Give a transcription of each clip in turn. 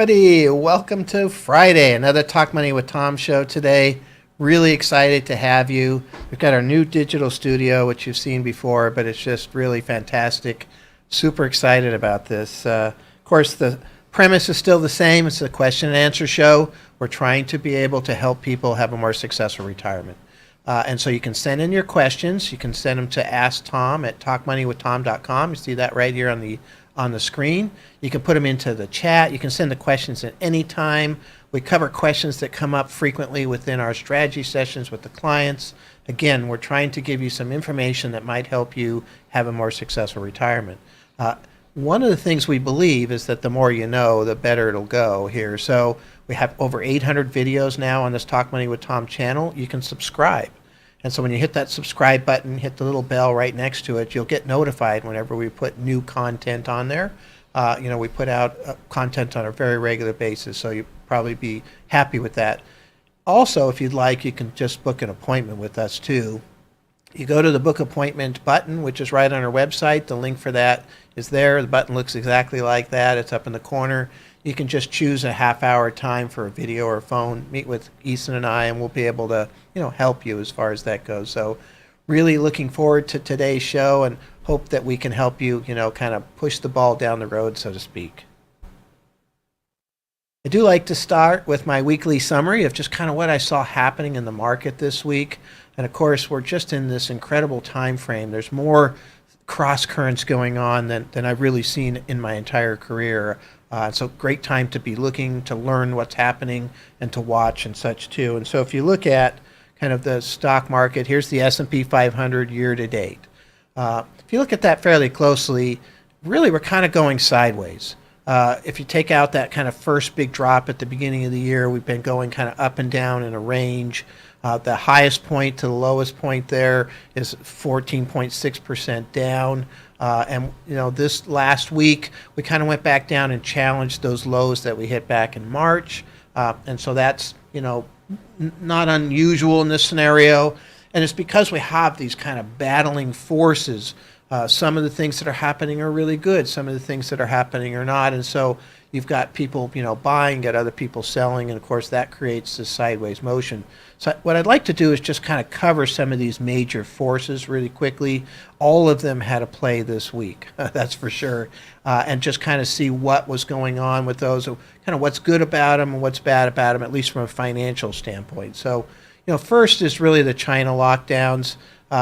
everybody. Welcome to Friday, another Talk Money with Tom show today. Really excited to have you. We've got our new digital studio, which you've seen before, but it's just really fantastic. Super excited about this. Of course, the premise is still the same. It's a question and answer show. We're trying to be able to help people have a more successful retirement. And so you can send in your questions. You can send them to AskTom at talkmoneywithtom.com. You see that right here on the screen. You can put them into the chat. You can send the questions at any time. We cover questions that come up frequently within our strategy sessions with the clients. Again, we're trying to give you some information that might help you have a more successful retirement. One of the things we believe is that the more you know, the better it'll go here. So we have over 800 videos now on this Talk Money with Tom channel. You can subscribe. And so when you hit that subscribe button, hit the little bell right next to it, you'll get notified whenever we put new content on there. We put out content on a very regular basis, so you'll probably be happy with that. Also, if you'd like, you can just book an appointment with us too. You go to the book appointment button, which is right on our website. The link for that is there. The button looks exactly like that. It's up in the corner. You can just choose a half-hour time for a video or a phone. Meet with Eason and I, and we'll be able to, help you as far as that goes. So, really looking forward to today's show, and hope that we can help you, kind of push the ball down the road, so to speak. I do like to start with my weekly summary of just kind of what I saw happening in the market this week. And of course, we're just in this incredible time frame. There's more cross currents going on than I've really seen in my entire career. So great time to be looking to learn what's happening and to watch and such too. And so if you look at kind of the stock market, here's the S&P 500 year to date. If you look at that fairly closely, really we're kind of going sideways. If you take out that kind of first big drop at the beginning of the year, we've been going kind of up and down in a range. The highest point to the lowest point there is 14.6% down. And this last week, we kind of went back down and challenged those lows that we hit back in March. And so that's, not unusual in this scenario. And it's because we have these kind of battling forces. Some of the things that are happening are really good. Some of the things that are happening are not. And so you've got people, buying, got other people selling, and of course that creates this sideways motion. So what I'd like to do is just kind of cover some of these major forces really quickly. All of them had a play this week, that's for sure, and just kind of see what was going on with those, kind of what's good about them and what's bad about them, at least from a financial standpoint. So, first is really the China lockdowns.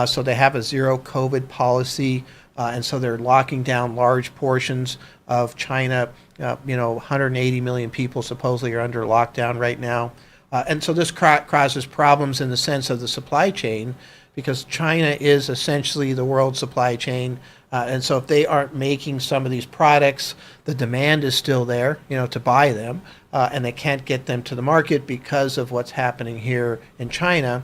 So they have a zero COVID policy, and so they're locking down large portions of China. 180 million people supposedly are under lockdown right now. And so this causes problems in the sense of the supply chain, because China is essentially the world supply chain. And so if they aren't making some of these products, the demand is still there, to buy them, and they can't get them to the market because of what's happening here in China.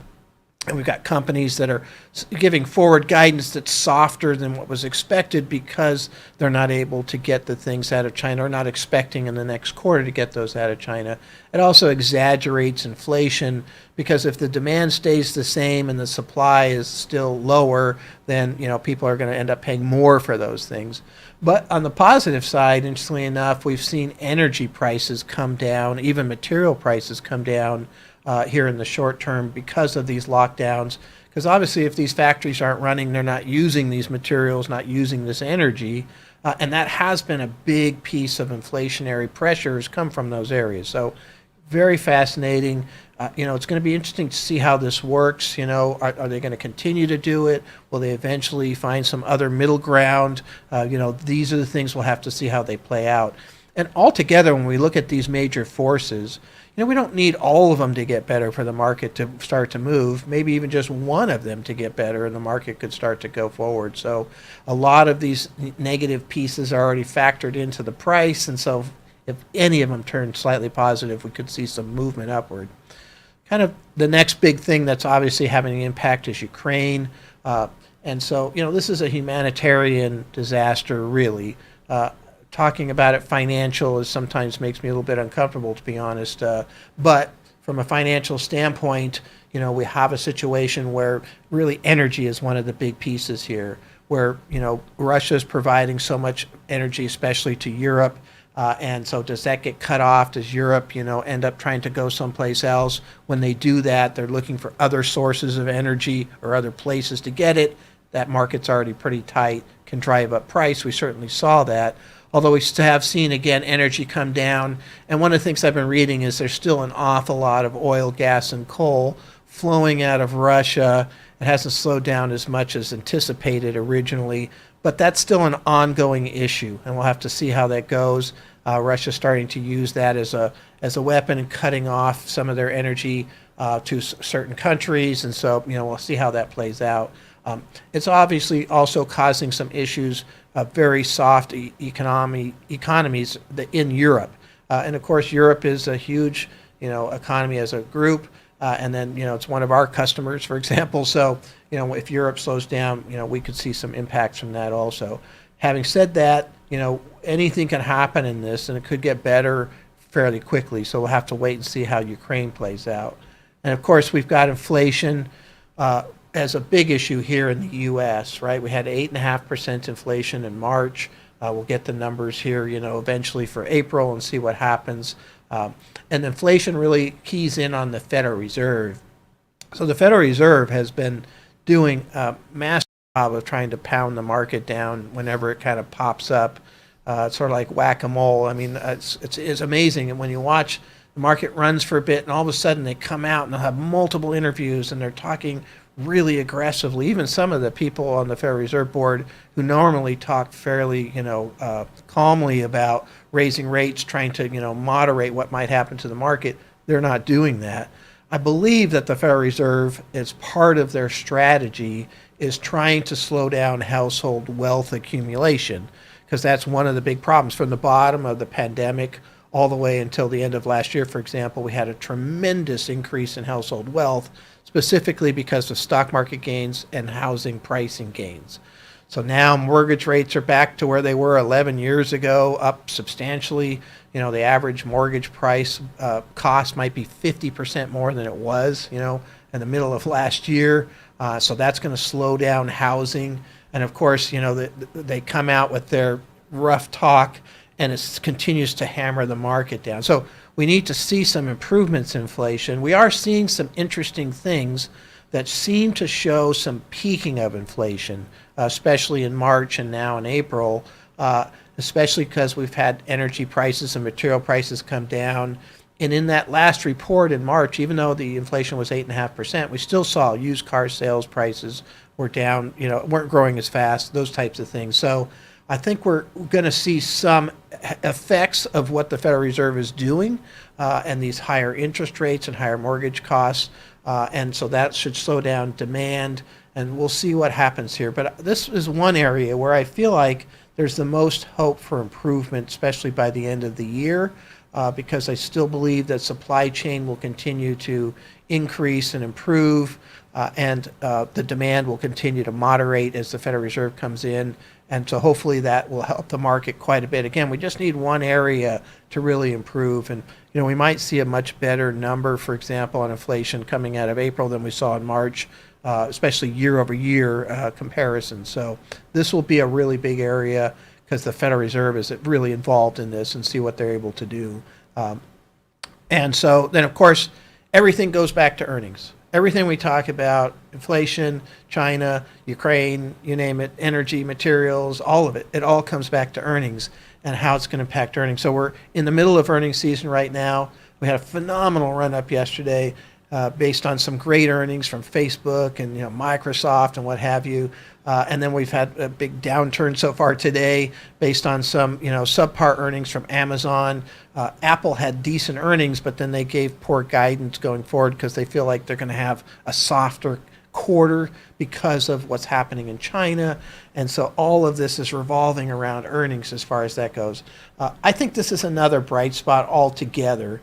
And we've got companies that are giving forward guidance that's softer than what was expected because they're not able to get the things out of China, or not expecting in the next quarter to get those out of China. It also exaggerates inflation, because if the demand stays the same and the supply is still lower, then people are going to end up paying more for those things. But on the positive side, interestingly enough, we've seen energy prices come down, even material prices come down here in the short term because of these lockdowns. Because obviously if these factories aren't running, they're not using these materials, not using this energy, and that has been a big piece of inflationary pressures come from those areas. So very fascinating. It's going to be interesting to see how this works. Are they going to continue to do it? Will they eventually find some other middle ground? These are the things we'll have to see how they play out. And altogether, when we look at these major forces, we don't need all of them to get better for the market to start to move. Maybe even just one of them to get better, and the market could start to go forward. So a lot of these negative pieces are already factored into the price, and so if any of them turn slightly positive, we could see some movement upward. Kind of the next big thing that's obviously having an impact is Ukraine. And so, this is a humanitarian disaster, really. Talking about it financial is sometimes makes me a little bit uncomfortable, to be honest. But from a financial standpoint, we have a situation where really energy is one of the big pieces here, where, Russia is providing so much energy, especially to Europe. And so does that get cut off? Does Europe, end up trying to go someplace else? When they do that, they're looking for other sources of energy or other places to get it. That market's already pretty tight, can drive up price. We certainly saw that. Although we have seen, again, energy come down. And one of the things I've been reading is there's still an awful lot of oil, gas, and coal flowing out of Russia. It hasn't slowed down as much as anticipated originally, but that's still an ongoing issue, and we'll have to see how that goes. Russia's starting to use that as a weapon and cutting off some of their energy to certain countries, and so we'll see how that plays out. It's obviously also causing some issues of very soft economies in Europe, and of course Europe is a huge economy as a group. And then, it's one of our customers, for example. So, if Europe slows down, we could see some impacts from that also. Having said that, anything can happen in this, and it could get better fairly quickly. So we'll have to wait and see how Ukraine plays out. And of course, we've got inflation as a big issue here in the U.S., right? We had 8.5% inflation in March. We'll get the numbers here, eventually for April and see what happens. And inflation really keys in on the Federal Reserve. So the Federal Reserve has been doing a massive job of trying to pound the market down whenever it kind of pops up. It's sort of like whack-a-mole. I mean, it's amazing. And when you watch the market runs for a bit and all of a sudden they come out and they'll have multiple interviews and they're talking really aggressively. Even some of the people on the Federal Reserve Board who normally talk fairly, calmly about raising rates, trying to, moderate what might happen to the market, they're not doing that. I believe that the Federal Reserve, as part of their strategy, is trying to slow down household wealth accumulation, because that's one of the big problems. From the bottom of the pandemic all the way until the end of last year, for example, we had a tremendous increase in household wealth, specifically because of stock market gains and housing pricing gains. So now mortgage rates are back to where they were 11 years ago, up substantially. The average mortgage price cost might be 50% more than it was, in the middle of last year. So that's going to slow down housing. And of course, they come out with their rough talk, and it continues to hammer the market down. So we need to see some improvements in inflation. We are seeing some interesting things that seem to show some peaking of inflation, especially in March and now in April, especially because we've had energy prices and material prices come down. And in that last report in March, even though the inflation was 8.5%, we still saw used car sales prices were down, weren't growing as fast, those types of things. So I think we're going to see some effects of what the Federal Reserve is doing and these higher interest rates and higher mortgage costs. And so that should slow down demand, and we'll see what happens here. But this is one area where I feel like there's the most hope for improvement, especially by the end of the year, because I still believe that supply chain will continue to increase and improve, and the demand will continue to moderate as the Federal Reserve comes in. And so hopefully that will help the market quite a bit. Again, we just need one area to really improve. And, we might see a much better number, for example, on inflation coming out of April than we saw in March, especially year over year comparison. So this will be a really big area because the Federal Reserve is really involved in this, and see what they're able to do. And so then, of course, everything goes back to earnings. Everything we talk about, inflation, China, Ukraine, you name it, energy, materials, all of it, it all comes back to earnings and how it's going to impact earnings. So we're in the middle of earnings season right now. We had a phenomenal run up yesterday based on some great earnings from Facebook and Microsoft and what have you. And then we've had a big downturn so far today based on some subpar earnings from Amazon. Apple had decent earnings, but then they gave poor guidance going forward because they feel like they're going to have a softer quarter because of what's happening in China. And so all of this is revolving around earnings as far as that goes. I think this is another bright spot altogether.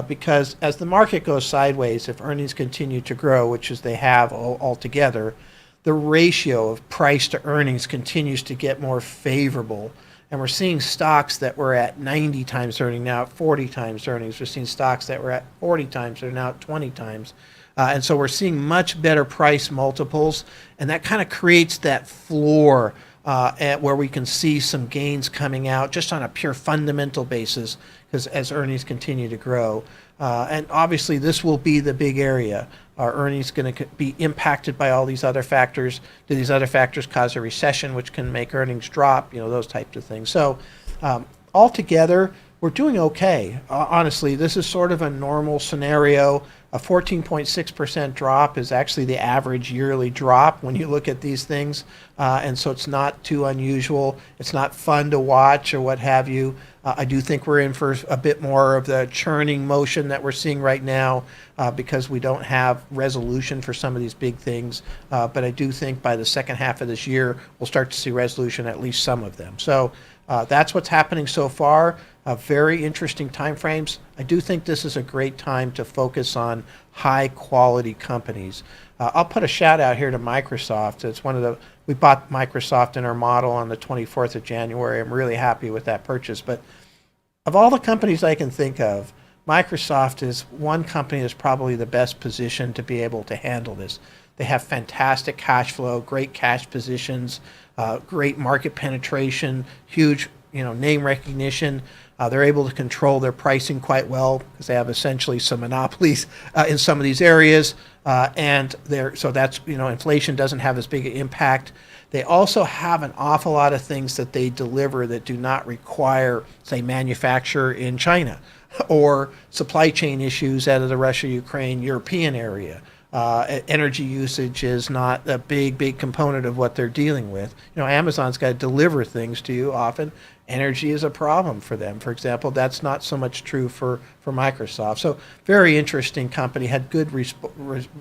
Because as the market goes sideways, if earnings continue to grow, which is they have altogether, the ratio of price to earnings continues to get more favorable. And we're seeing stocks that were at 90 times earnings now at 40 times earnings. We're seeing stocks that were at 40 times that are now at 20 times. And so we're seeing much better price multiples, and that kind of creates that floor and where we can see some gains coming out just on a pure fundamental basis, because as earnings continue to grow. And obviously, this will be the big area. Are earnings going to be impacted by all these other factors? Do these other factors cause a recession, which can make earnings drop? Those types of things. So altogether, we're doing okay. Honestly, this is sort of a normal scenario. A 14.6% drop is actually the average yearly drop when you look at these things. And so it's not too unusual. It's not fun to watch or what have you. I do think we're in for a bit more of the churning motion that we're seeing right now because we don't have resolution for some of these big things. But I do think by the second half of this year, we'll start to see resolution, at least some of them. So that's what's happening so far. Very interesting time frames. I do think this is a great time to focus on high quality companies. I'll put a shout out here to Microsoft. It's we bought Microsoft in our model on the 24th of January. I'm really happy with that purchase. But of all the companies I can think of, Microsoft is one company that's probably the best positioned to be able to handle this. They have fantastic cash flow, great cash positions, great market penetration, huge name recognition. They're able to control their pricing quite well because they have essentially some monopolies in some of these areas, and so that's inflation doesn't have as big an impact. They also have an awful lot of things that they deliver that do not require, say, manufacture in China or supply chain issues out of the Russia-Ukraine European area. Energy usage is not a big component of what they're dealing with. Amazon's got to deliver things to you often. Energy is a problem for them. For example, that's not so much true for Microsoft. So very interesting company, had good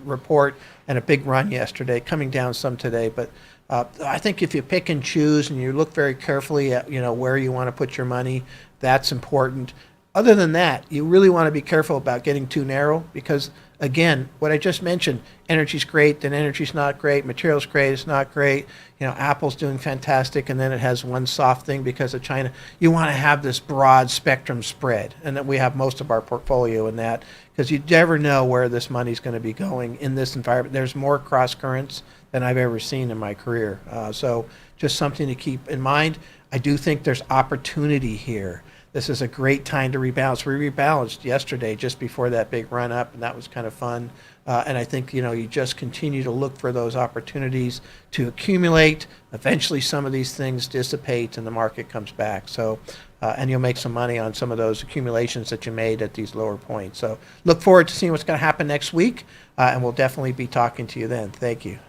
report and a big run yesterday, coming down some today. But I think if you pick and choose and you look very carefully at where you want to put your money, that's important. Other than that, you really want to be careful about getting too narrow because, again, what I just mentioned, energy's great, then energy's not great, materials great, it's not great. Apple's doing fantastic, and then it has one soft thing because of China. You want to have this broad spectrum spread, and that we have most of our portfolio in that because you never know where this money's going to be going in this environment. There's more cross currents than I've ever seen in my career. So just something to keep in mind. I do think there's opportunity here. This is a great time to rebalance. We rebalanced yesterday just before that big run up, and that was kind of fun. And I think, you just continue to look for those opportunities to accumulate. Eventually, some of these things dissipate and the market comes back. So, and you'll make some money on some of those accumulations that you made at these lower points. So look forward to seeing what's going to happen next week, and we'll definitely be talking to you then. Thank you.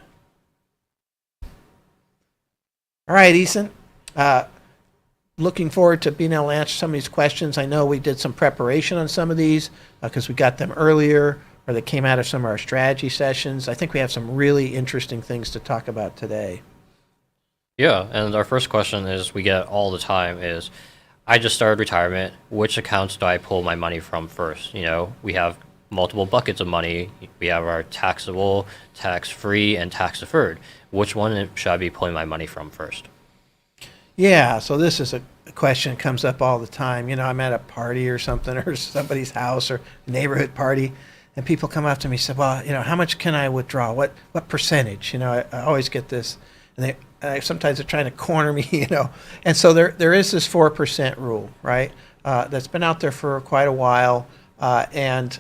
All right, Eason. Looking forward to being able to answer some of these questions. I know we did some preparation on some of these because we got them earlier or they came out of some of our strategy sessions. I think we have some really interesting things to talk about today. Yeah, and our first question is we get all the time is, I just started retirement. Which accounts do I pull my money from first? We have multiple buckets of money. We have our taxable, tax-free, and tax-deferred. Which one should I be pulling my money from first? Yeah, so this is a question that comes up all the time. I'm at a party or something or somebody's house or neighborhood party, and people come up to me and say, well, how much can I withdraw? What percentage? I always get this, and sometimes they're trying to corner me, And so there is this 4% rule, right? That's been out there for quite a while, and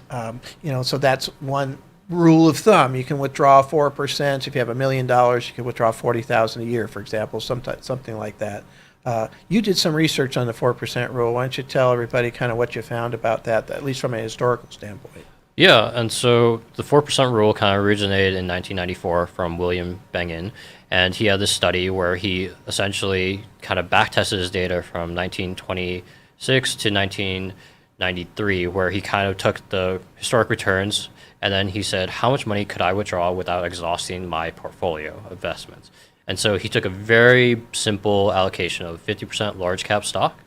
so that's one rule of thumb. You can withdraw 4%. If you have $1 million, you can withdraw $40,000 a year, for example, something like that. You did some research on the 4% rule. Why don't you tell everybody kind of what you found about that, at least from a historical standpoint? Yeah, and so the 4% rule kind of originated in 1994 from William Bengen, and he had this study where he essentially kind of backtested his data from 1926 to 1993, where he kind of took the historic returns and then he said, how much money could I withdraw without exhausting my portfolio of investments? And so he took a very simple allocation of 50% large cap stock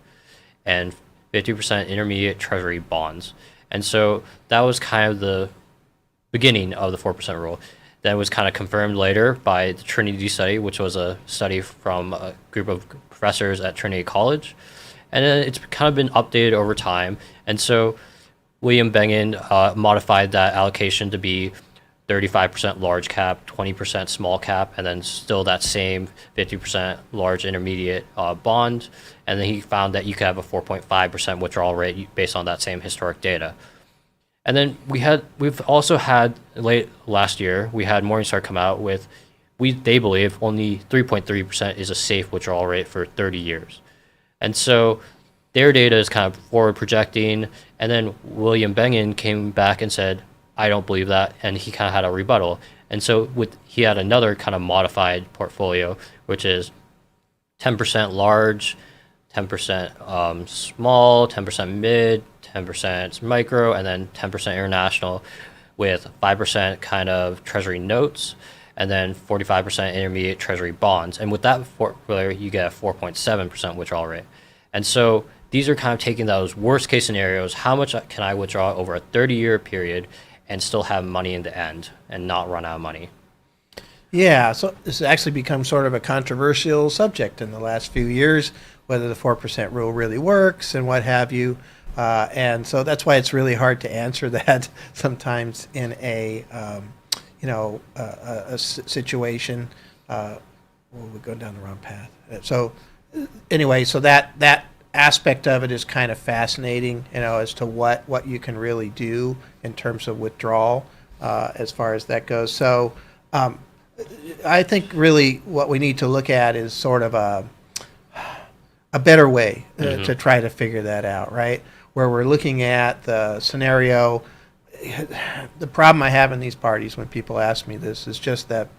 and 50% intermediate treasury bonds. And so that was kind of the beginning of the 4% rule. That was kind of confirmed later by the Trinity study, which was a study from a group of professors at Trinity College. And then it's kind of been updated over time. And so William Bengen modified that allocation to be 35% large cap, 20% small cap, and then still that same 50% large intermediate bond. And then he found that you could have a 4.5% withdrawal rate based on that same historic data. And then we've also had late last year, we had Morningstar come out with, they believe only 3.3% is a safe withdrawal rate for 30 years. And so their data is kind of forward projecting. And then William Bengen came back and said, I don't believe that. And he kind of had a rebuttal. And so he had another kind of modified portfolio, which is 10% large, 10% small, 10% mid, 10% micro, and then 10% international, with 5% kind of treasury notes, and then 45% intermediate treasury bonds. And with that portfolio, you get a 4.7% withdrawal rate. And so these are kind of taking those worst case scenarios. How much can I withdraw over a 30-year period and still have money in the end and not run out of money? Yeah, so this has actually become sort of a controversial subject in the last few years, whether the 4% rule really works and what have you. And so that's why it's really hard to answer that sometimes in a situation. We're going down the wrong path. So anyway, so that aspect of it is kind of fascinating, as to what you can really do in terms of withdrawal, as far as that goes. So I think really what we need to look at is sort of a better way to try to figure that out, right? Where we're looking at the scenario. The problem I have in these parties when people ask me this is just that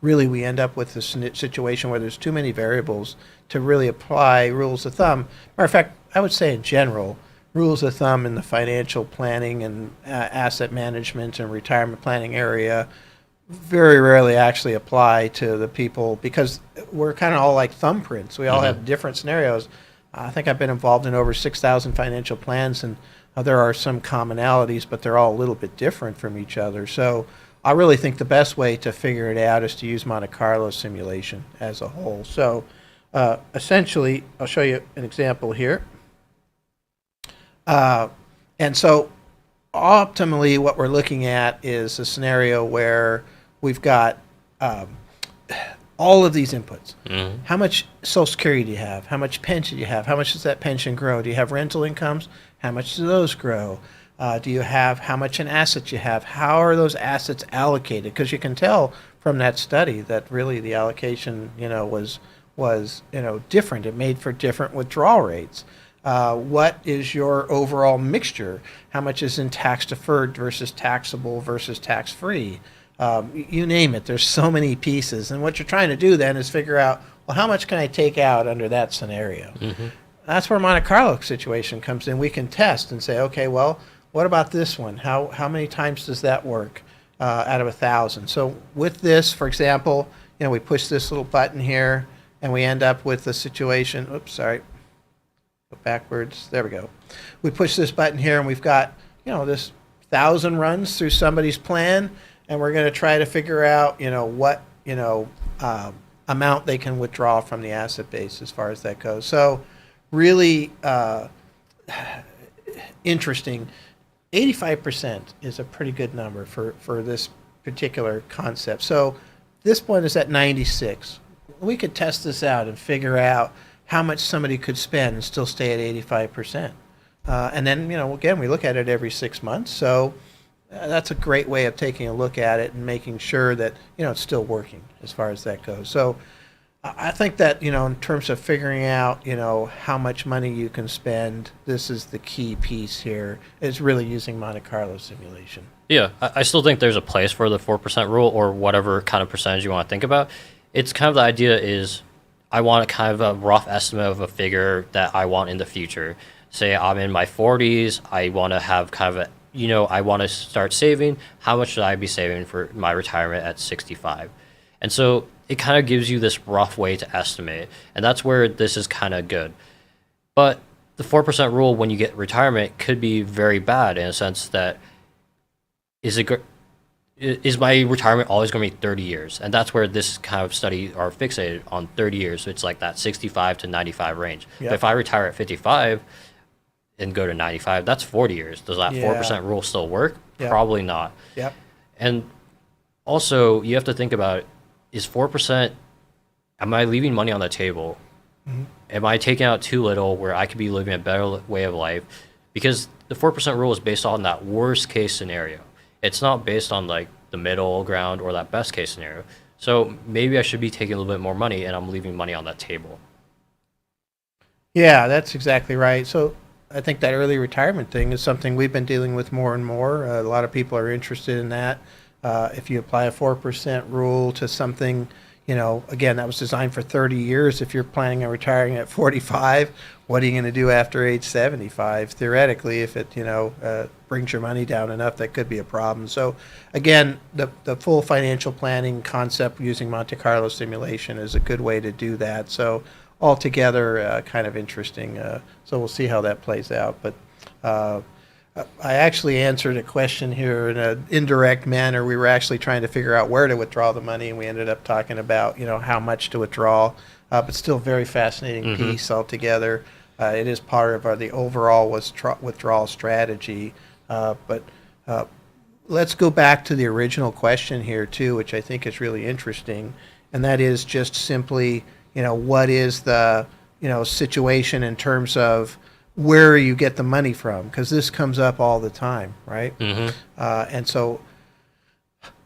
really we end up with this situation where there's too many variables to really apply rules of thumb. Matter of fact, I would say in general, rules of thumb in the financial planning and asset management and retirement planning area very rarely actually apply to the people, because we're kind of all like thumbprints. We all have different scenarios. I think I've been involved in over 6,000 financial plans, and there are some commonalities, but they're all a little bit different from each other. So I really think the best way to figure it out is to use Monte Carlo simulation as a whole. So essentially, I'll show you an example here. And so optimally, what we're looking at is a scenario where we've got all of these inputs. How much Social Security do you have? How much pension do you have? How much does that pension grow? Do you have rental incomes? How much do those grow? Do you have how much in assets you have? How are those assets allocated? Because you can tell from that study that really the allocation, was different. It made for different withdrawal rates. What is your overall mixture? How much is in tax deferred versus taxable versus tax free? You name it. There's so many pieces. And what you're trying to do then is figure out, well, how much can I take out under that scenario? That's where Monte Carlo situation comes in. We can test and say, okay, well, what about this one? How many times does that work out of 1,000? So with this, for example, we push this little button here, and we end up with the situation. Oops, sorry. Go backwards. There we go. We push this button here, and we've got, this 1,000 runs through somebody's plan, and we're going to try to figure out, what, amount they can withdraw from the asset base as far as that goes. So really interesting. 85% is a pretty good number for this particular concept. So this one is at 96. We could test this out and figure out how much somebody could spend and still stay at 85%. And then, again, we look at it every 6 months. So that's a great way of taking a look at it and making sure that, it's still working as far as that goes. So I think that, in terms of figuring out, how much money you can spend, this is the key piece here, is really using Monte Carlo simulation. Yeah, I still think there's a place for the 4% rule, or whatever kind of percentage you want to think about. It's kind of the idea is I want a kind of a rough estimate of a figure that I want in the future. Say I'm in my 40s, I want to have kind of a, I want to start saving. How much should I be saving for my retirement at 65? And so it kind of gives you this rough way to estimate, and that's where this is kind of good. But the 4% rule when you get retirement could be very bad in a sense that is my retirement always going to be 30 years? And that's where this kind of study are fixated on 30 years. So it's like that 65 to 95 range. Yep. But if I retire at 55 and go to 95, that's 40 years. Does that 4% rule still work? Yep. Probably not. Yep. And also, you have to think about, is 4%, am I leaving money on the table? Am I taking out too little where I could be living a better way of life? Because the 4% rule is based on that worst case scenario. It's not based on like the middle ground or that best case scenario. So maybe I should be taking a little bit more money and I'm leaving money on that table. Yeah, that's exactly right. So I think that early retirement thing is something we've been dealing with more and more. A lot of people are interested in that. If you apply a 4% rule to something, again, that was designed for 30 years. If you're planning on retiring at 45, what are you going to do after age 75? Theoretically, if it, brings your money down enough, that could be a problem. So again, the full financial planning concept using Monte Carlo simulation is a good way to do that. So altogether, kind of interesting. So we'll see how that plays out. But I actually answered a question here in an indirect manner. We were actually trying to figure out where to withdraw the money, and we ended up talking about, how much to withdraw. But still very fascinating piece altogether. It is part of the overall withdrawal strategy. But let's go back to the original question here, too, which I think is really interesting. And that is just simply, what is the, situation in terms of where you get the money from? Because this comes up all the time, right? And so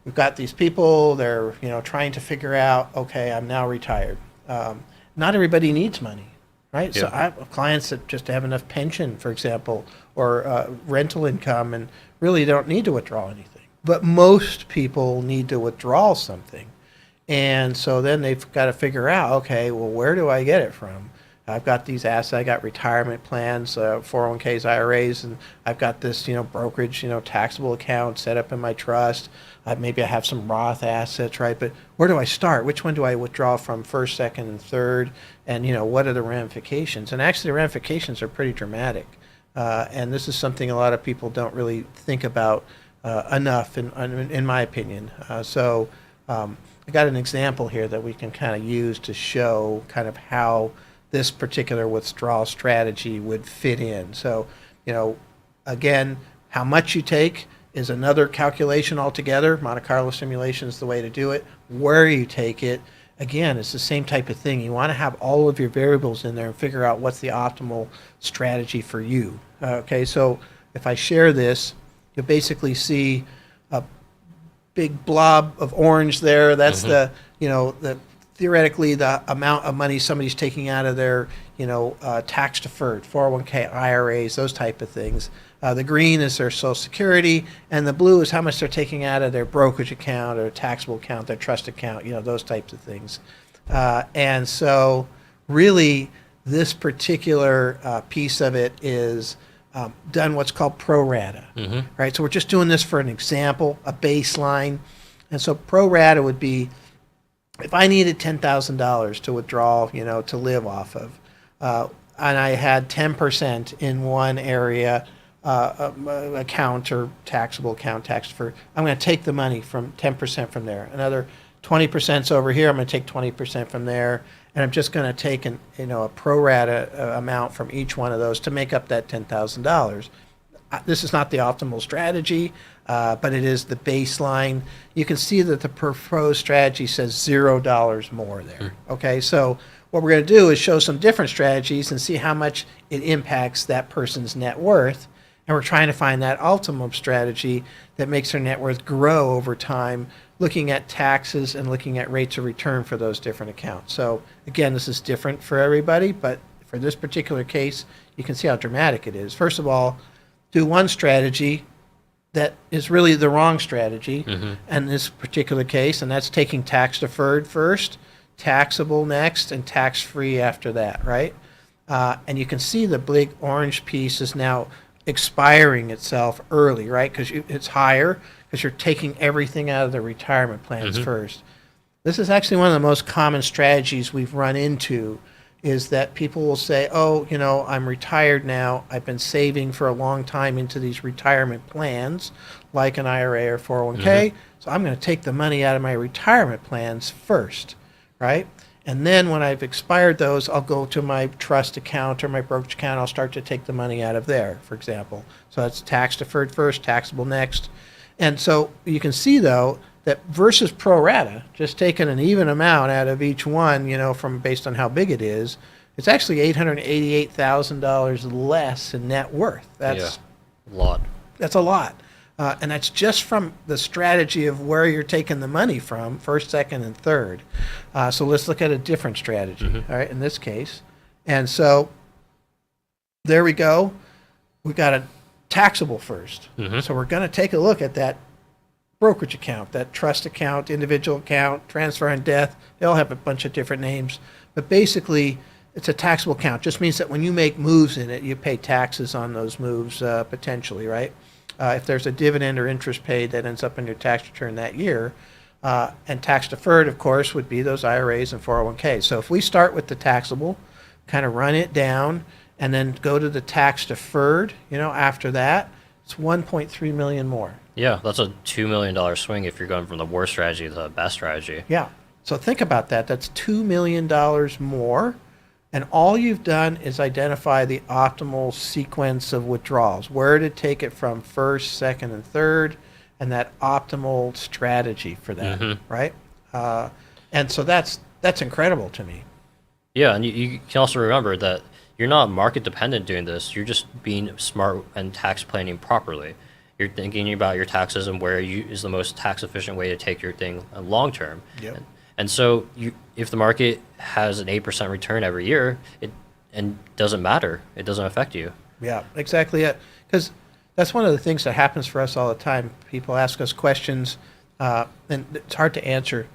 we've got these people, they're, trying to figure out, okay, I'm now retired. Not everybody needs money, right? So I have clients that just have enough pension, for example, or rental income, and really don't need to withdraw anything. But most people need to withdraw something. And so then they've got to figure out, okay, well, where do I get it from? I've got these assets. I got retirement plans, 401ks, IRAs, and I've got this, brokerage, taxable account set up in my trust. Maybe I have some Roth assets, right? But where do I start? Which one do I withdraw from first, second, and third? And, what are the ramifications? And actually, the ramifications are pretty dramatic. And this is something a lot of people don't really think about enough, in my opinion. So I got an example here that we can kind of use to show kind of how this particular withdrawal strategy would fit in. So, again, how much you take is another calculation altogether. Monte Carlo simulation is the way to do it. Where you take it, again, it's the same type of thing. You want to have all of your variables in there and figure out what's the optimal strategy for you. Okay, so if I share this, you'll basically see a big blob of orange there. That's the theoretically the amount of money somebody's taking out of their, tax deferred, 401k, IRAs, those type of things. The green is their Social Security, and the blue is how much they're taking out of their brokerage account or taxable account, their trust account, those types of things. And so really this particular piece of it is done what's called pro-rata, right? So we're just doing this for an example, a baseline. And so pro-rata would be, if I needed $10,000 to withdraw, to live off of, and I had 10% in one area, account or taxable account, tax deferred, I'm going to take the money from 10% from there. Another 20% over here, I'm going to take 20% from there, and I'm just going to take a pro rata amount from each one of those to make up that $10,000. This is not the optimal strategy, but it is the baseline. You can see that the proposed strategy says $0 more there. Okay, so what we're going to do is show some different strategies and see how much it impacts that person's net worth. And we're trying to find that optimum strategy that makes their net worth grow over time, looking at taxes and looking at rates of return for those different accounts. So again, this is different for everybody, but for this particular case, you can see how dramatic it is. First of all, do one strategy that is really the wrong strategy in this particular case, and that's taking tax deferred first, taxable next, and tax-free after that, right? And you can see the big orange piece is now expiring itself early, right? Because it's higher because you're taking everything out of the retirement plans first. This is actually one of the most common strategies we've run into, is that people will say, oh, I'm retired now. I've been saving for a long time into these retirement plans, like an IRA or 401k. So I'm going to take the money out of my retirement plans first, right? And then when I've expired those, I'll go to my trust account or my brokerage account. I'll start to take the money out of there, for example. So that's tax deferred first, taxable next. And so you can see, though, that versus pro rata, just taking an even amount out of each one, from based on how big it is, it's actually $888,000 less in net worth. That's a lot. That's a lot. And that's just from the strategy of where you're taking the money from, first, second, and third. So let's look at a different strategy, all right, in this case. And so there we go. We've got a taxable first. So we're going to take a look at that brokerage account, that trust account, individual account, transfer on death. They all have a bunch of different names. But basically, it's a taxable account. Just means that when you make moves in it, you pay taxes on those moves potentially, right? If there's a dividend or interest paid that ends up in your tax return that year. And tax deferred, of course, would be those IRAs and 401ks. So if we start with the taxable, kind of run it down, and then go to the tax deferred, after that, it's 1.3 million more. Yeah, that's a $2 million swing if you're going from the worst strategy to the best strategy. Yeah. So think about that. That's $2 million more. And all you've done is identify the optimal sequence of withdrawals, where to take it from first, second, and third, and that optimal strategy for that, right? And so that's incredible to me. Yeah, and you can also remember that you're not market dependent doing this. You're just being smart and tax planning properly. You're thinking about your taxes and where is the most tax efficient way to take your thing long term. Yep. And so if the market has an 8% return every year, it doesn't matter. It doesn't affect you. Yeah, exactly it. Because that's one of the things that happens for us all the time. People ask us questions, and it's hard to answer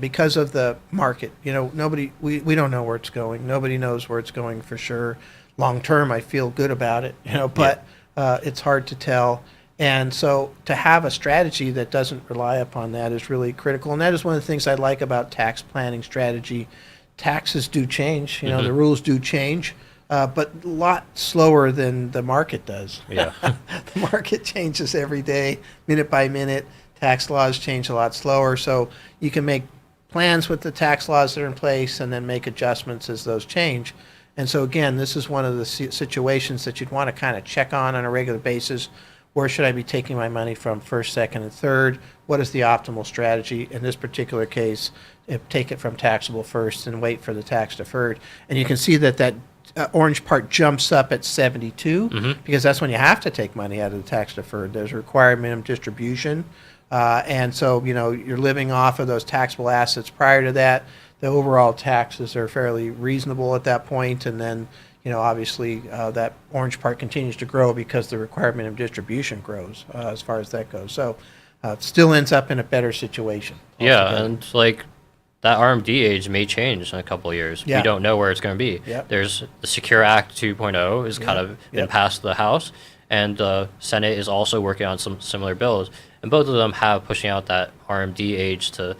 because of the market. We don't know where it's going. Nobody knows where it's going for sure. Long term, I feel good about it, but it's hard to tell. And so to have a strategy that doesn't rely upon that is really critical. And that is one of the things I like about tax planning strategy. Taxes do change, the rules do change, but a lot slower than the market does. Yeah. The market changes every day, minute by minute. Tax laws change a lot slower. So you can make plans with the tax laws that are in place and then make adjustments as those change. And so again, this is one of the situations that you'd want to kind of check on a regular basis. Where should I be taking my money from first, second, and third? What is the optimal strategy? In this particular case, take it from taxable first and wait for the tax deferred. And you can see that orange part jumps up at 72 because that's when you have to take money out of the tax deferred. There's a required minimum distribution. And so, you're living off of those taxable assets prior to that. The overall taxes are fairly reasonable at that point, and then obviously that orange part continues to grow because the required minimum distribution grows as far as that goes. So it still ends up in a better situation. Yeah, altogether. and that RMD age may change in a couple of years. Yeah. We don't know where it's going to be. Yep. There's the Secure Act 2.0 is kind of been passed the House, and the Senate is also working on some similar bills. And both of them have pushing out that RMD age to,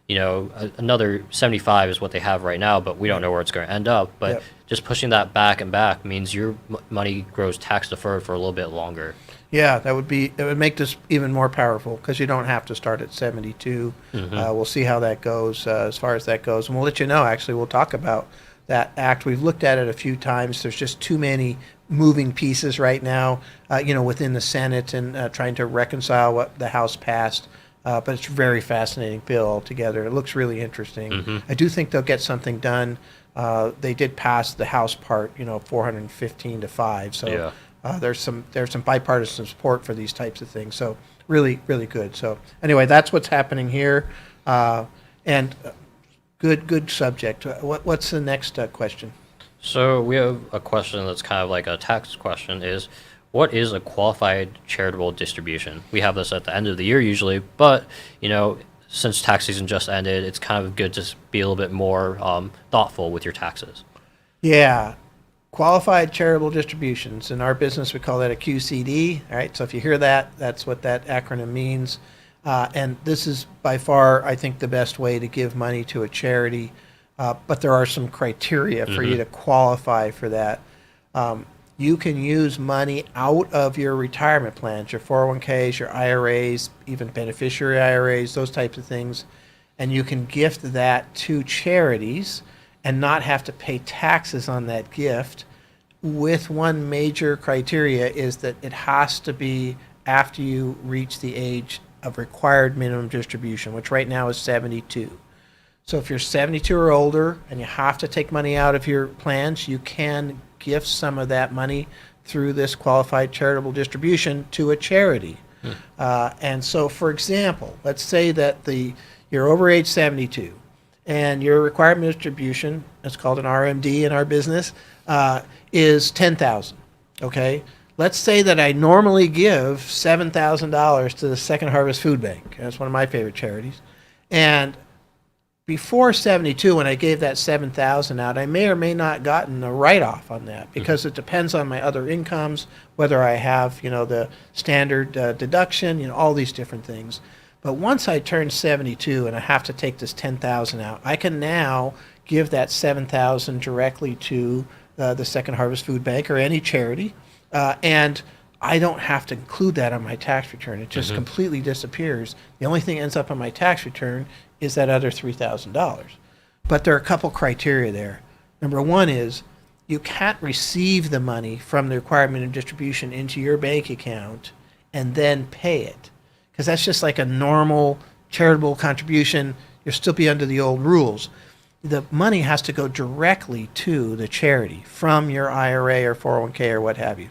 another 75 is what they have right now, but we don't know where it's going to end up. But just pushing that back and back means your money grows tax deferred for a little bit longer. Yeah, it would make this even more powerful because you don't have to start at 72. We'll see how that goes as far as that goes. And we'll let you know, actually, we'll talk about that act. We've looked at it a few times. There's just too many moving pieces right now, within the Senate and trying to reconcile what the House passed. But it's a very fascinating bill altogether. It looks really interesting. I do think they'll get something done. They did pass the House part, 415 to 5. So there's some bipartisan support for these types of things. So really, really good. So anyway, that's what's happening here. And good subject. What's the next question? So we have a question that's kind of like a tax question is, what is a qualified charitable distribution? We have this at the end of the year usually, but, since tax season just ended, it's kind of good to be a little bit more thoughtful with your taxes. Yeah. Qualified charitable distributions. In our business, we call that a QCD. All right. So if you hear that, that's what that acronym means. And this is by far, I think, the best way to give money to a charity. But there are some criteria for you to qualify for that. You can use money out of your retirement plans, your 401ks, your IRAs, even beneficiary IRAs, those types of things. And you can gift that to charities and not have to pay taxes on that gift, with one major criteria is that it has to be after you reach the age of required minimum distribution, which right now is 72. So if you're 72 or older and you have to take money out of your plans, you can gift some of that money through this qualified charitable distribution to a charity. And so, for example, let's say that you're over age 72 and your required distribution, it's called an RMD in our business, is $10,000. Okay? Let's say that I normally give $7,000 to the Second Harvest Food Bank. That's one of my favorite charities. And before 72, when I gave that $7,000 out, I may or may not gotten a write-off on that because it depends on my other incomes, whether I have, the standard deduction, all these different things. But once I turn 72 and I have to take this $10,000 out, I can now give that $7,000 directly to the Second Harvest Food Bank or any charity, and I don't have to include that on my tax return. It just completely disappears. The only thing that ends up on my tax return is that other $3,000. But there are a couple criteria there. Number one is you can't receive the money from the required minimum distribution into your bank account and then pay it, because that's just like a normal charitable contribution. You'll still be under the old rules. The money has to go directly to the charity from your IRA or 401k or what have you.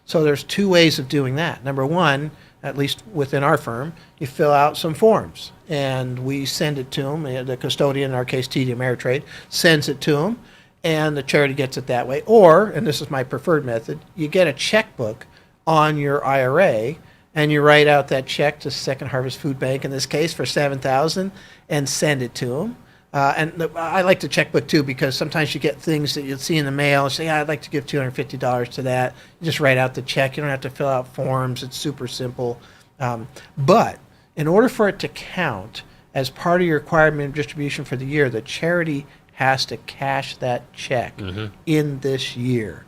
So there's two ways of doing that. Number one, at least within our firm, you fill out some forms and we send it to them. The custodian, in our case TD Ameritrade, sends it to them and the charity gets it that way. Or, and this is my preferred method, you get a checkbook on your IRA and you write out that check to Second Harvest Food Bank in this case for $7,000 and send it to them. I like the checkbook too because sometimes you get things that you'll see in the mail and say, I'd like to give $250 to that. You just write out the check. You don't have to fill out forms. It's super simple. But in order for it to count as part of your required minimum distribution for the year, the charity has to cash that check in this year.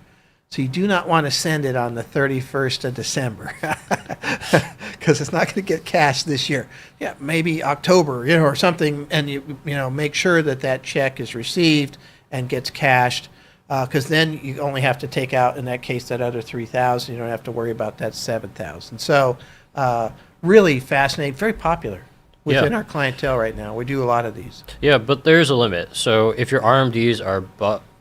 So you do not want to send it on the 31st of December because it's not going to get cashed this year. Yeah, maybe October, or something, and you make sure that that check is received and gets cashed, because then you only have to take out, in that case, that other $3,000. You don't have to worry about that $7,000. So really fascinating, very popular within our clientele right now. We do a lot of these. Yeah, but there's a limit. So if your RMDs are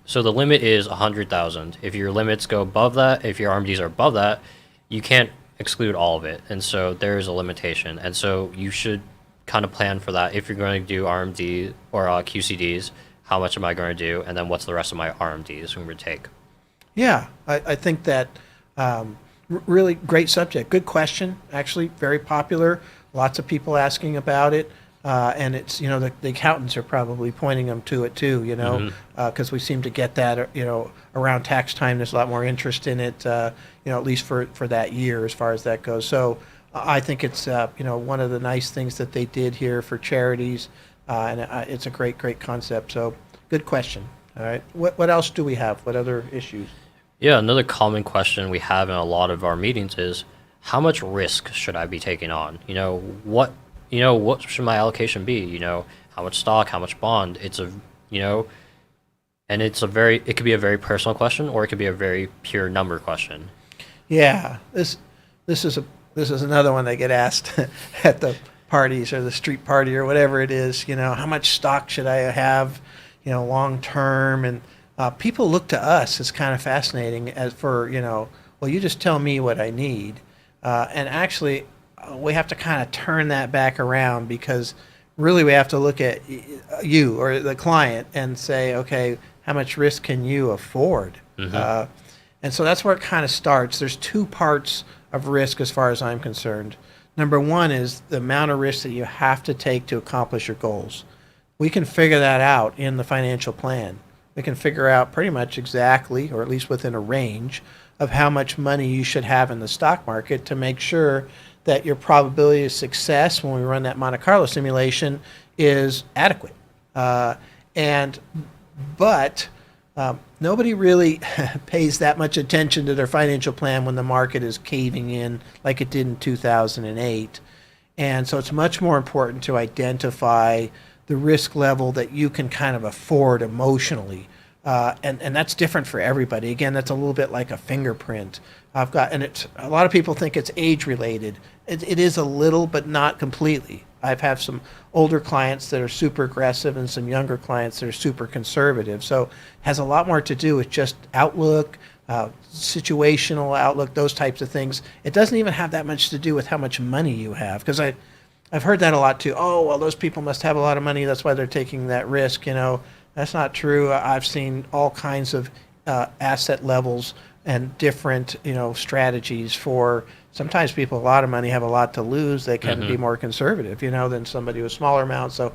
so the limit is 100,000. If your limits go above that, if your RMDs are above that, you can't exclude all of it. And so there is a limitation. And so you should kind of plan for that. If you're going to do RMD or QCDs, how much am I going to do? And then what's the rest of my RMDs going to take? Yeah, I think that really great subject. Good question. Actually, very popular. Lots of people asking about it. And it's, the accountants are probably pointing them to it too, because we seem to get that, around tax time. There's a lot more interest in it, at least for that year as far as that goes. So I think it's, one of the nice things that they did here for charities, and it's a great, great concept. So good question. All right. What else do we have? What other issues? Yeah, another common question we have in a lot of our meetings is, how much risk should I be taking on? What should my allocation be? How much stock, how much bond? It could be a very personal question, or it could be a very pure number question. Yeah, this is another one that get asked at the parties or the street party or whatever it is. How much stock should I have? Long term, and people look to us as kind of fascinating as for well, you just tell me what I need, and actually. We have to kind of turn that back around because really we have to look at you or the client and say, okay, how much risk can you afford? And so that's where it kind of starts. There's two parts of risk as far as I'm concerned. Number one is the amount of risk that you have to take to accomplish your goals. We can figure that out in the financial plan. We can figure out pretty much exactly, or at least within a range, of how much money you should have in the stock market to make sure that your probability of success when we run that Monte Carlo simulation is adequate. But nobody really pays that much attention to their financial plan when the market is caving in like it did in 2008. And so it's much more important to identify the risk level that you can kind of afford emotionally And that's different for everybody. Again, that's a little bit like a fingerprint. And it's a lot of people think it's age related. It is a little, but not completely. I've had some older clients that are super aggressive and some younger clients that are super conservative. So it has a lot more to do with just outlook, situational outlook, those types of things. It doesn't even have that much to do with how much money you have, because I've heard that a lot too. Oh, well, those people must have a lot of money. That's why they're taking that risk. That's not true. I've seen all kinds of asset levels and different, strategies for. Sometimes people with a lot of money have a lot to lose. They can be more conservative, than somebody with smaller amounts. So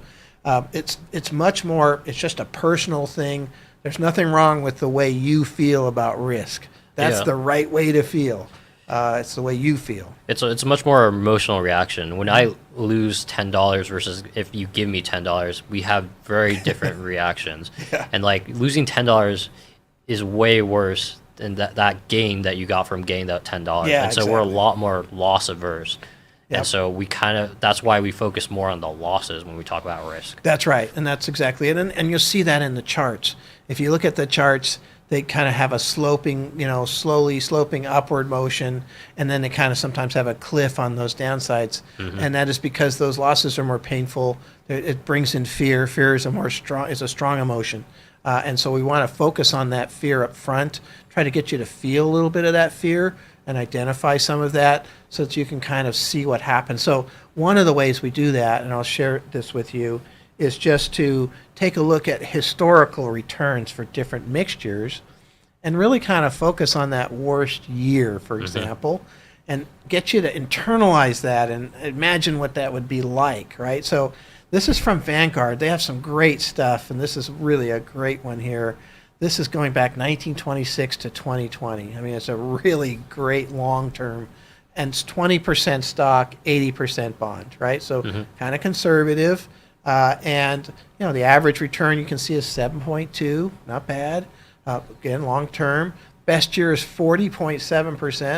it's much more. It's just a personal thing. There's nothing wrong with the way you feel about risk. That's the right way to feel. It's the way you feel. It's a much more emotional reaction. When I lose $10 versus if you give me $10, we have very different reactions. Yeah. And like losing $10 is way worse than that gain that you got from getting that $10. Yeah, and so we're a lot more loss averse. Yep. And so that's why we focus more on the losses when we talk about risk. That's right. And that's exactly it. And you'll see that in the charts. If you look at the charts, they kind of have a sloping, slowly sloping upward motion, and then they kind of sometimes have a cliff on those downsides. And that is because those losses are more painful. It brings in fear. Fear is a strong emotion. And so we want to focus on that fear up front, try to get you to feel a little bit of that fear and identify some of that so that you can kind of see what happens. So one of the ways we do that, and I'll share this with you, is just to take a look at historical returns for different mixtures and really kind of focus on that worst year, for example, and get you to internalize that and imagine what that would be like, right? So this is from Vanguard. They have some great stuff, and this is really a great one here. This is going back 1926 to 2020. I mean, it's a really great long-term, and it's 20% stock, 80% bond, right? So kind of conservative. And, the average return you can see is 7.2, not bad. Again, long-term. Best year is 40.7%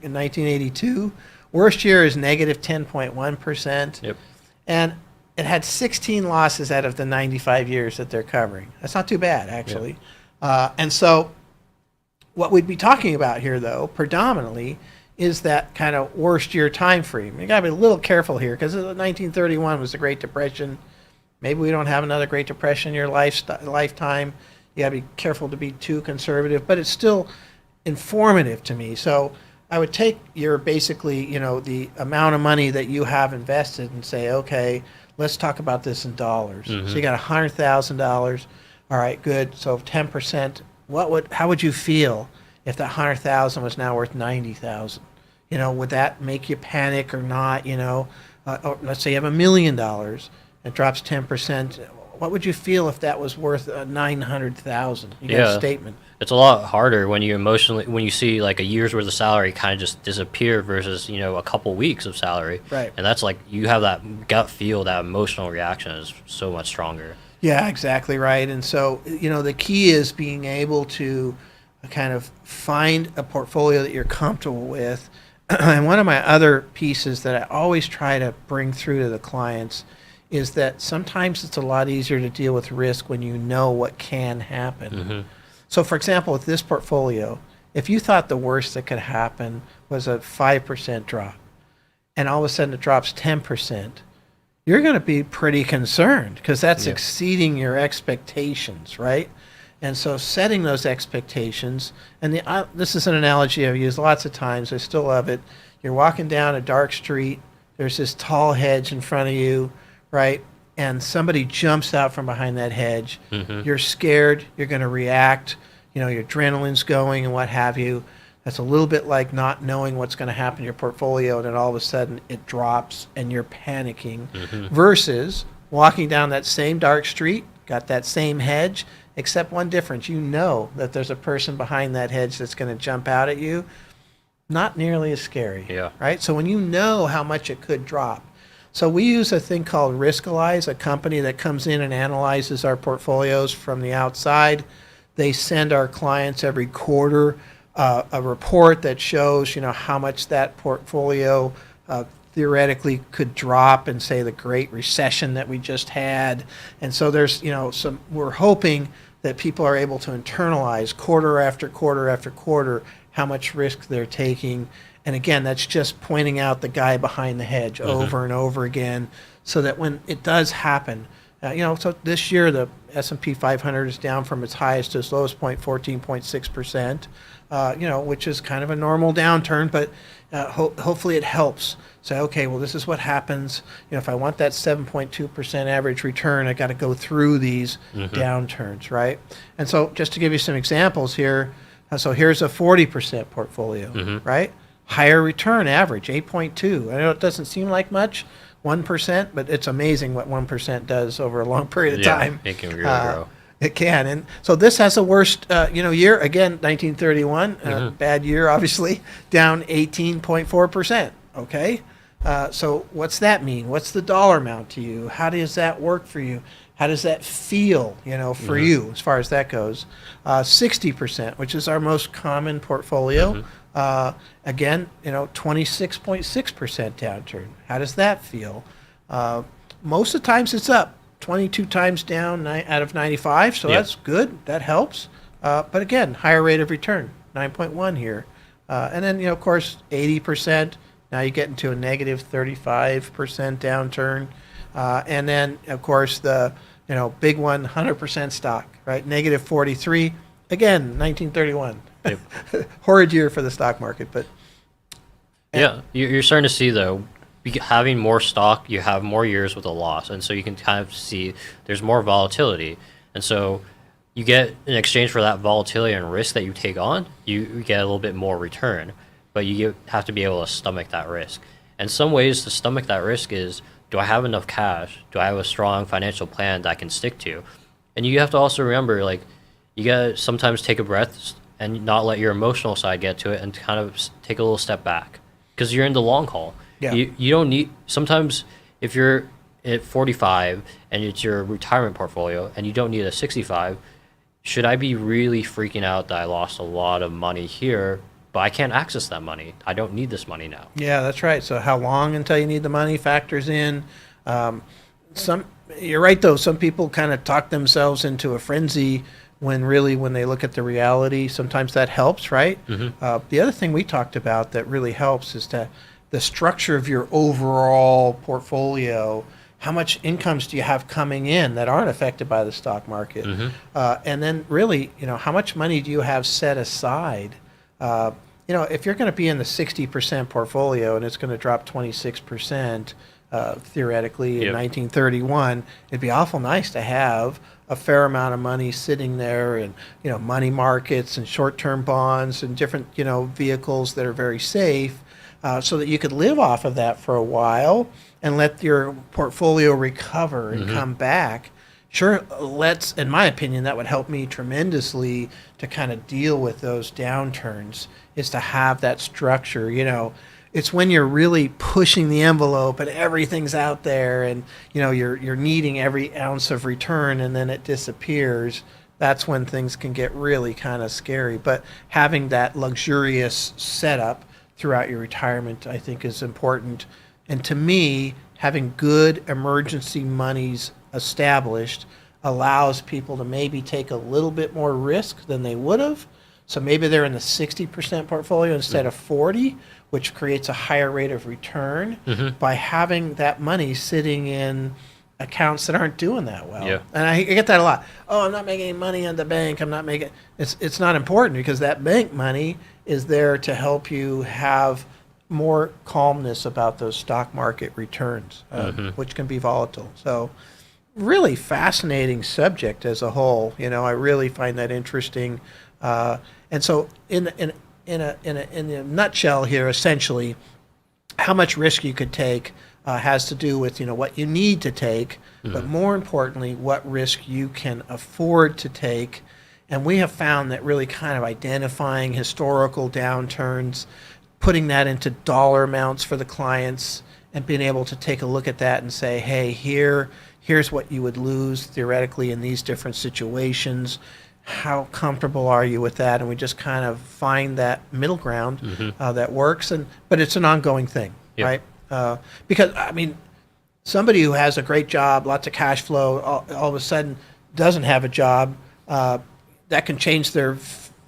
in 1982. Worst year is negative 10.1%. Yep. And it had 16 losses out of the 95 years that they're covering. That's not too bad, actually. Yep. And so what we'd be talking about here, though, predominantly, is that kind of worst year time frame. You got to be a little careful here because 1931 was the Great Depression. Maybe we don't have another Great Depression in your lifetime. You got to be careful to be too conservative, but it's still informative to me. So I would take your basically, the amount of money that you have invested and say, okay, let's talk about this in dollars. So you got $100,000. All right, good. So 10%. How would you feel if that 100,000 was now worth 90,000? Would that make you panic or not? Or let's say you have $1 million. It drops 10%. What would you feel if that was worth 900,000? You got a statement. It's a lot harder when you see like a year's worth of salary kind of just disappear versus a couple weeks of salary. Right. And that's like you have that gut feel, that emotional reaction is so much stronger. Yeah, exactly right. And so the key is being able to kind of find a portfolio that you're comfortable with. And one of my other pieces that I always try to bring through to the clients is that sometimes it's a lot easier to deal with risk when you know what can happen. So, for example, with this portfolio, if you thought the worst that could happen was a 5% drop, and all of a sudden it drops 10%, you're going to be pretty concerned because that's exceeding your expectations, right? And so setting those expectations, and this is an analogy I've used lots of times, I still love it. You're walking down a dark street, there's this tall hedge in front of you, right? And somebody jumps out from behind that hedge. You're scared, you're going to react, your adrenaline's going and what have you. That's a little bit like not knowing what's going to happen in your portfolio, and then all of a sudden it drops and you're panicking, versus walking down that same dark street, got that same hedge, except one difference. You know that there's a person behind that hedge that's going to jump out at you. Not nearly as scary, right? So when you know how much it could drop. So we use a thing called Riskalyze, a company that comes in and analyzes our portfolios from the outside. They send our clients every quarter a report that shows, how much that portfolio theoretically could drop in, say, the Great Recession that we just had. And so there's, we're hoping that people are able to internalize quarter after quarter after quarter how much risk they're taking. And again, that's just pointing out the guy behind the hedge over and over again, so that when it does happen, so this year the S&P 500 is down from its highest to its lowest point, 14.6%, which is kind of a normal downturn, but hopefully it helps. Say, okay, well, this is what happens. If I want that 7.2% average return, I got to go through these downturns, right? And so just to give you some examples here, so here's a 40% portfolio, right? Higher return average, 8.2. I know it doesn't seem like much, 1%, but it's amazing what 1% does over a long period of time. It can really grow. It can. And so this has the worst year, again, 1931, bad year, obviously, down 18.4%, okay? So what's that mean? What's the dollar amount to you? How does that work for you? How does that feel, for you as far as that goes? 60%, which is our most common portfolio. Again, 26.6% downturn. How does that feel? Most of the times it's up, 22 times down out of 95, so that's good. That helps. But again, higher rate of return, 9.1 here. And then, of course, 80%. Now you get into a negative 35% downturn. And then, of course, the big one, 100% stock, right? Negative 43. Again, 1931. Yep. Horrid year for the stock market, but you're starting to see though, having more stock, you have more years with a loss, and so you can kind of see there's more volatility, and so you get in exchange for that volatility and risk that you take on, you get a little bit more return, but you have to be able to stomach that risk. And some ways to stomach that risk is, do I have enough cash? Do I have a strong financial plan that I can stick to? And you have to also remember, like, you gotta sometimes take a breath and not let your emotional side get to it, and kind of take a little step back, because you're in the long haul. Yeah. You don't need, sometimes if you're at 45 and it's your retirement portfolio and you don't need a 65, should I be really freaking out that I lost a lot of money here, but I can't access that money? I don't need this money now. Yeah, that's right. So how long until you need the money factors in. You're right, though. Some people kind of talk themselves into a frenzy when they look at the reality. Sometimes that helps, right? The other thing we talked about that really helps is the structure of your overall portfolio. How much incomes do you have coming in that aren't affected by the stock market? And then really, how much money do you have set aside? If you're going to be in the 60% portfolio and it's going to drop 26%, theoretically in 1931, it'd be awful nice to have a fair amount of money sitting there in money markets and short-term bonds and different vehicles that are very safe, so that you could live off of that for a while and let your portfolio recover and come back. Sure, in my opinion, that would help me tremendously to kind of deal with those downturns, is to have that structure. It's when you're really pushing the envelope and everything's out there and you're needing every ounce of return, and then it disappears. That's when things can get really kind of scary. But having that luxurious setup throughout your retirement, I think, is important. And to me, having good emergency monies established allows people to maybe take a little bit more risk than they would have. So maybe they're in the 60% portfolio instead of 40, which creates a higher rate of return by having that money sitting in accounts that aren't doing that well. Yeah. And I get that a lot. Oh, I'm not making any money on the bank. I'm not making. It's not important, because that bank money is there to help you have more calmness about those stock market returns, which can be volatile. So really fascinating subject as a whole. I really find that interesting. And so in a nutshell here, essentially, how much risk you could take has to do with what you need to take, but more importantly, what risk you can afford to take. And we have found that really kind of identifying historical downturns, putting that into dollar amounts for the clients, and being able to take a look at that and say, hey, here's what you would lose theoretically in these different situations. How comfortable are you with that? And we just kind of find that middle ground that works. But it's an ongoing thing, right? Because, somebody who has a great job, lots of cash flow, all of a sudden doesn't have a job, that can change their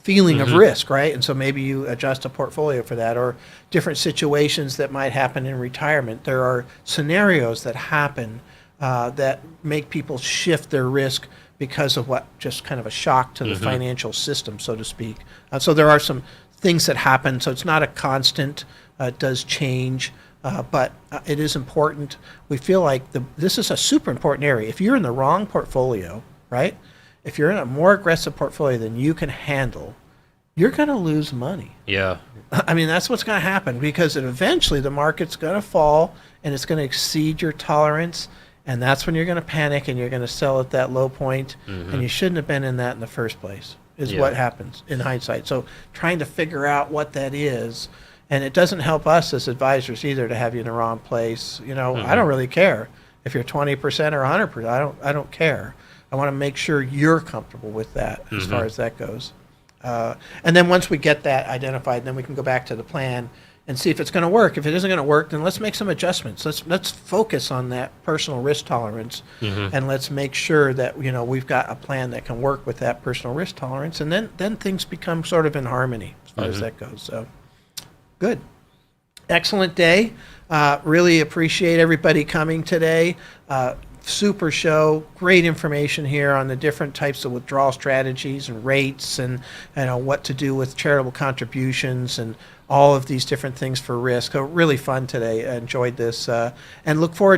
feeling of risk, right? And so maybe you adjust a portfolio for that, or different situations that might happen in retirement. There are scenarios that happen that make people shift their risk because of what just kind of a shock to the financial system, so to speak. So there are some things that happen. So it's not a constant. It does change, but it is important. We feel like this is a super important area. If you're in the wrong portfolio, right? If you're in a more aggressive portfolio than you can handle, you're going to lose money. Yeah. I mean, that's what's going to happen, because eventually the market's going to fall and it's going to exceed your tolerance. And that's when you're going to panic and you're going to sell at that low point. And you shouldn't have been in that in the first place, is what happens in hindsight. So trying to figure out what that is. And it doesn't help us as advisors either to have you in the wrong place. You know, I don't really care if you're 20% or 100%. I don't care. I want to make sure you're comfortable with that as far as that goes. And then once we get that identified, then we can go back to the plan and see if it's going to work. If it isn't going to work, then let's make some adjustments. Let's focus on that personal risk tolerance, and let's make sure that we've got a plan that can work with that personal risk tolerance, and then things become sort of in harmony as far as that goes. So, good, excellent day. Really appreciate everybody coming today. Super show, great information here on the different types of withdrawal strategies and rates, and what to do with charitable contributions and all of these different things for risk. So really fun today. I enjoyed this, and look forward